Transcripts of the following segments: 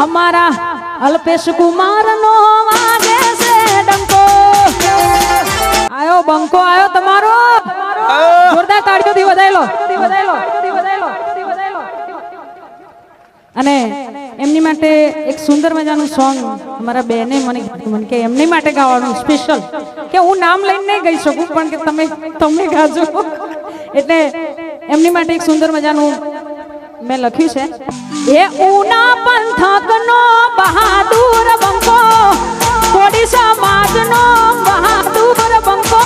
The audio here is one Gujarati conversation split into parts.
અમારા અલ્પેશ કુમાર નો વાગે છે ડંકો. આયો બંકો આયો તમારો, જોરદાર તાળીઓથી વધાયેલો. અને એમની માટે એક સુંદર મજાનું સોંગ અમારા બેને મને કે એમની માટે ગાવાનું સ્પેશિયલ, કે હું નામ લઈને નહીં ગાઈ શકું પણ કે તમે ગાજો, એટલે એમની માટે એક સુંદર મજાનું મેં લખ્યું છે. એ ઉના પંથકનો બહાદુર બંકો, કોડી સમાજનો બહાદુર બંકો,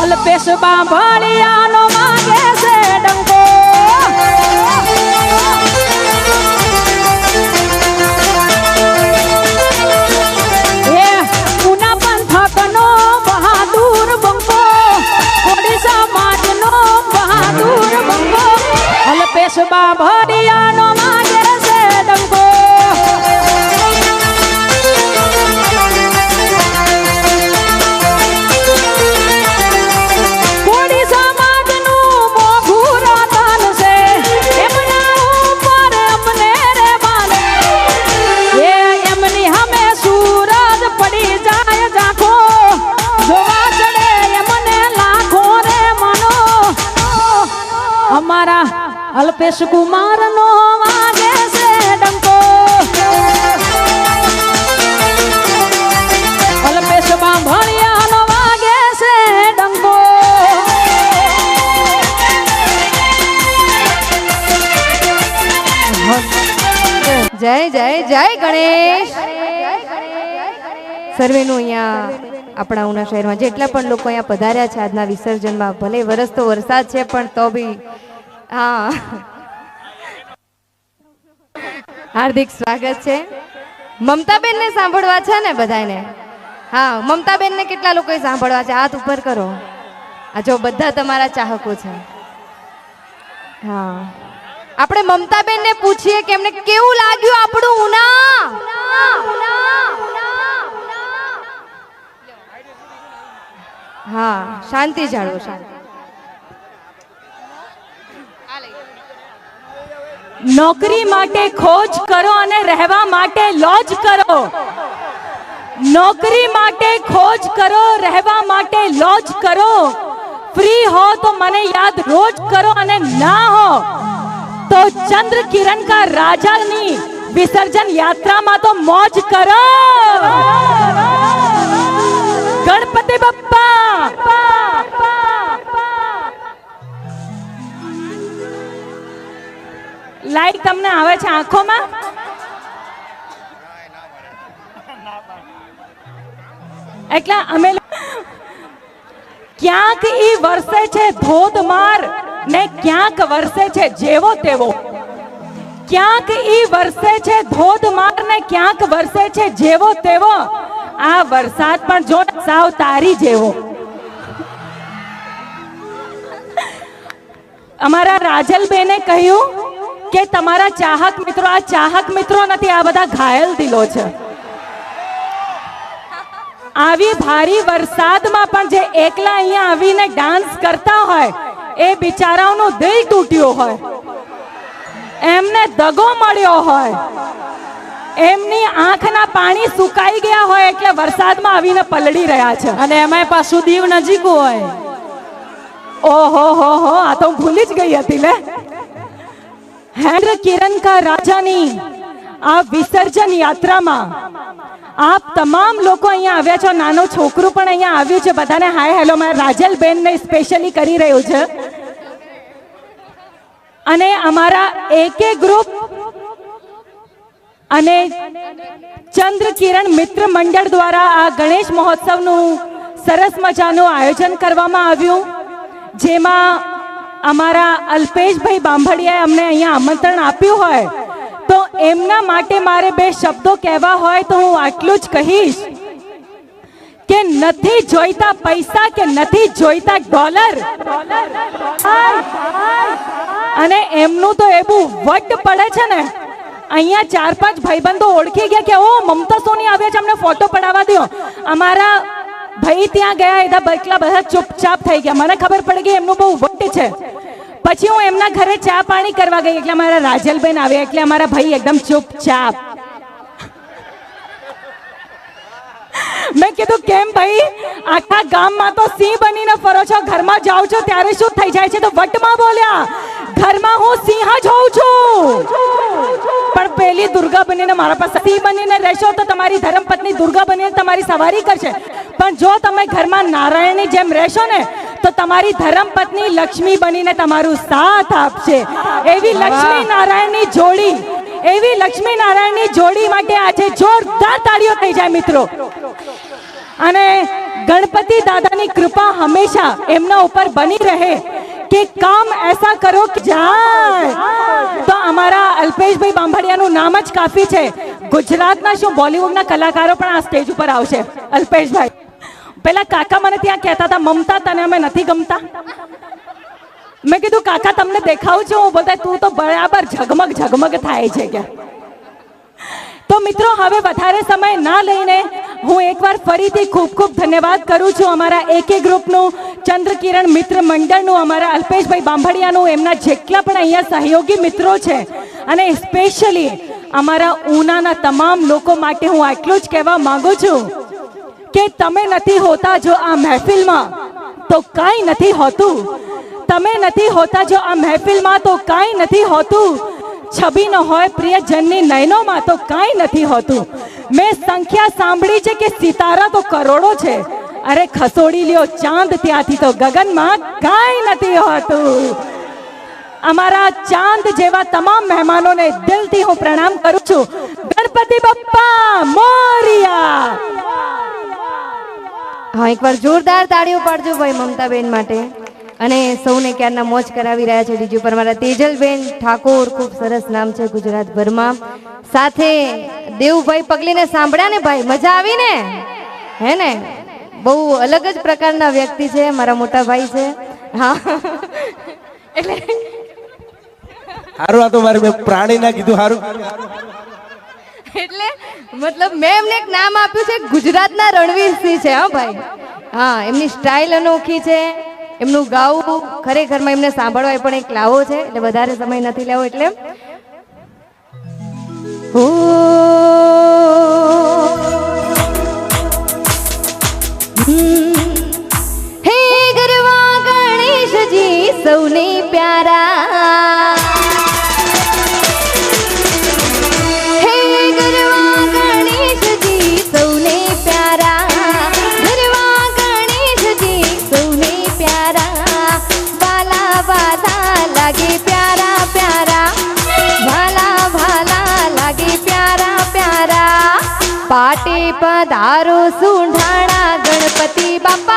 અલ્પેશ બાંભળિયાનો વાગે છે ડંકો. એ ઉના પંથકનો બહાદુર બંકો, કોડી સમાજનો બહાદુર બંકો, અલ્પેશ બાંભળિયાનો વાગે છે ડંકો. કોડી સમાજનું મોઘું રતન છે, એમના ઉપર અમને રે માને. એ એમની હમે સૂરજ પડી જાય ઝાંખો, જોવા ચડે એમને લાખો રે મનો. અમારા અલ્પેશ કુમાર નો વાગે છે ડંકો. અલ્પેશ બાંભળિયાનો વાગે છે ડંકો. જય જય જય ગણેશ. સર્વેનું અહીંયા આપણા ઉના શહેરમાં જેટલા પણ લોકો અહીંયા પધાર્યા છે આજના વિસર્જનમાં, ભલે વરસ તો વરસાદ છે પણ તો બી હા હાર્દિક સ્વાગત છે. મમતાબેન ને સાંભળવા છે ને બધાને? હા, મમતાબેન ને કેટલા લોકોએ સાંભળવા છે? હાથ ઉપર કરો. આ જો બધા તમારા ચાહકો છે. હા, આપણે મમતાબેન ને પૂછીએ કે એમને કેવું લાગ્યું આપણું ઉના. હા, શાંતિ જાળવો, શાંતિ. નોકરી માટે ખોજ કરો અને રહેવા માટે લોજ કરો. નોકરી માટે ખોજ કરો, રહેવા માટે લોજ કરો. ફ્રી હો તો મને યાદ રોજ કરો, અને ના હો તો ચંદ્ર કિરણ કા રાજાની વિસર્જન યાત્રામાં તો મોજ કરો. ગણપતિ બપ્પા. લાઈટ તમને આવે છે આંખોમાં? એટલે અમે ક્યાંક ઈ વરસે છે ધોધમાર ને ક્યાંક વરસે છે જેવો તેવો. ક્યાંક ઈ વરસે છે ધોધમાર ને ક્યાંક વરસે છે જેવો તેવો. આ વરસાદ પણ જો સાવ તારી જેવો. અમારા રાજલબેને કહ્યું કે તમારા ચાહક મિત્રો, આ ચાહક મિત્રો નથી, આ બધા ઘાયલ દિલો છે. આવી ભારી વરસાદમાં પણ જે એકલા અહીંયા આવીને ડાન્સ કરતા હોય એ બિચારાઓનું દિલ તૂટ્યું હોય, એમને દગો મળ્યો હોય, એમની આંખના પાણી સુકાઈ ગયા હોય એટલે વરસાદમાં આવીને પલળી રહ્યા છે. અને એમાં પાછું દીવ નજીક હોય. ઓહો હો હો, આ તો ભૂલી જ ગઈ હતી લે. ચંદ્ર કિરણ કા રાજાની આ વિસર્જન યાત્રામાં આપ તમામ લોકો અહીંયા આવ્યા છો. નાનો છોકરું પણ અહીંયા આવ્યું છે. બધાને હાય હેલો મારા રાજલબેન ને સ્પેશિયલી કરી રહ્યું છે. અને અમારા એકે ગ્રુપ અને ચંદ્ર કિરણ મિત્ર મંડળ દ્વારા આ ગણેશ મહોત્સવનું સરસ મજાનું આયોજન કરવામાં આવ્યું, જેમાં અમારા અલ્પેશભાઈ બાંભળિયાએ અમને અહીંયા આમંત્રણ આપ્યું હોય તો એમના માટે મારે બે શબ્દો કહેવા હોય તો હું આટલું જ કહીશ કે નથી જોઈતા પૈસા કે નથી જોઈતા ડોલર. અને એમનું તો એવું વટ પડે છે ને, અહીંયા 4-5 ભાઈબંધો ઓળખી ગયા કે ઓ મમતા સોની આવ્યા છે, અમને ફોટો પડાવવા દો. અમારા ભાઈ ત્યાં ગયા, એના એકલા બધા ચૂપચાપ થઈ ગયા. મને ખબર પડી ગઈ એમનું બહુ વટ છે. પછી હું એમના ઘરે ચા પાણી કરવા ગઈ એટલે અમારા રાજલબેન આવ્યા એટલે અમારા ભાઈ એકદમ ચૂપચાપ. મેં કીધું કેમ ભાઈ, આખા ગામમાં તો સિંહ બનીને ફરો છો, ઘરમાં જાઓ છો ત્યારે શું થઈ જાય છે? તો વટમાં બોલ્યા, ઘરમાં હું સિંહ જ હોઉં છું, પણ પેલી દુર્ગા બનીને મારા પાસે સિંહ બનીને રહેશો તો તમારી ધર્મપત્ની દુર્ગા બનીને તમારી સવારી કરશે. પણ જો તમે ઘરમાં નારાયણની જેમ રહેશો ને તો તમારી ધર્મપત્ની લક્ષ્મી બનીને તમારું સાથ આપશે. એવી લક્ષ્મી નારાયણની જોડી, એવી લક્ષ્મી નારાયણની જોડી માટે આજે જોરદાર તાળીઓ થઈ જાય મિત્રો. અને ગણપતિ દાદાની કૃપા હંમેશા એમના ઉપર બની રહે કે કામ એસા કરો કે જાય. તો અમારા અલ્પેશભાઈ બાંભડિયાનું નામ જ કાફી છે. ગુજરાતના શું બોલિવૂડના કલાકારો પણ આ સ્ટેજ ઉપર આવશે. અલ્પેશભાઈ, પેલા કાકા મને ત્યાં કહેતા હતા, મમતા તને અમે નથી ગમતા. મેં કીધું કાકા તમને દેખાવું છું, હું બોલતા તું તો બરાબર ઝગમગ ઝગમગ થાય છે કે. તો મિત્રો હવે વધારે સમય ના લઈને હું એકવાર ફરીથી ખૂબ ખૂબ ધન્યવાદ કરું છું અમારા એકે ગ્રુપનું, ચંદ્રકિરણ મિત્ર મંડળનું, અમારા અલ્પેશભાઈ બાંભડિયાનું, એમના જેટલા પણ અહીંયા સહયોગી મિત્રો છે, અને સ્પેશિયલી અમારા ઉનાના તમામ લોકો માટે હું આટલું જ કહેવા માંગુ છું કે તમે નથી હોતા જો આ મહેફિલમાં તો કાંઈ નથી હોતું. તમે નથી હોતા જો આ મહેફિલમાં તો કાંઈ નથી હોતું. છબી ન હોય પ્રિયજનની નયનોમાં તો કાંઈ નથી હોતું. મેં સંખ્યા સાંભળી છે કે સિતારા તો કરોડો છે, અરે ખસોડી લ્યો ચાંદ ત્યાંથી તો ગગનમાં કાંઈ નથી હોતું. અમારા ચાંદ જેવા તમામ મહેમાનોને દિલથી હું પ્રણામ કરું છું. ગણપતિ બપ્પા મોરિયા. હા, એકવાર જોરદાર તાળીઓ પાડજો ભાઈ મમતાબેન માટે. અને સૌને ક્યારના મોજ કરાવી રહ્યા છે ડીજે પર મારા તેજલબેન ઠાકોર, ખૂબ સરસ નામ છે ગુજરાતભરમાં. સાથે દેવભાઈ પગલીને સાંભળ્યા ને ભાઈ, મજા આવી ને? હે ને? બહુ અલગ જ પ્રકારના વ્યક્તિ છે, મારા મોટા ભાઈ છે. હા એટલે હારું, આ તો મારે પ્રાણી ના કીધું હારું. એટલે મતલબ મેં એમને એક નામ આપ્યું છે ગુજરાતના રણવીરસિંહ છે. હા ભાઈ, હા, એમની સ્ટાઇલ અનોખી છે, એમનું ગાવું ખરેખરમાં એમને સાંભળવા એ પણ એક લાવો છે. એટલે વધારે સમય નથી લેવો એટલે હે ગરવા ગણેશજી સૌને પ્યારા, હે ગરવા ગણેશજી સૌને પ્યારા, ગરવા ગણેશજી સૌને પ્યારા, વાલા વાલા લાગે પ્યારા પ્યારા, વાલા વાલા લાગે પ્યારા પ્યારા. પાટે પધારો સુંઢાણા ગણપતિ બાપા.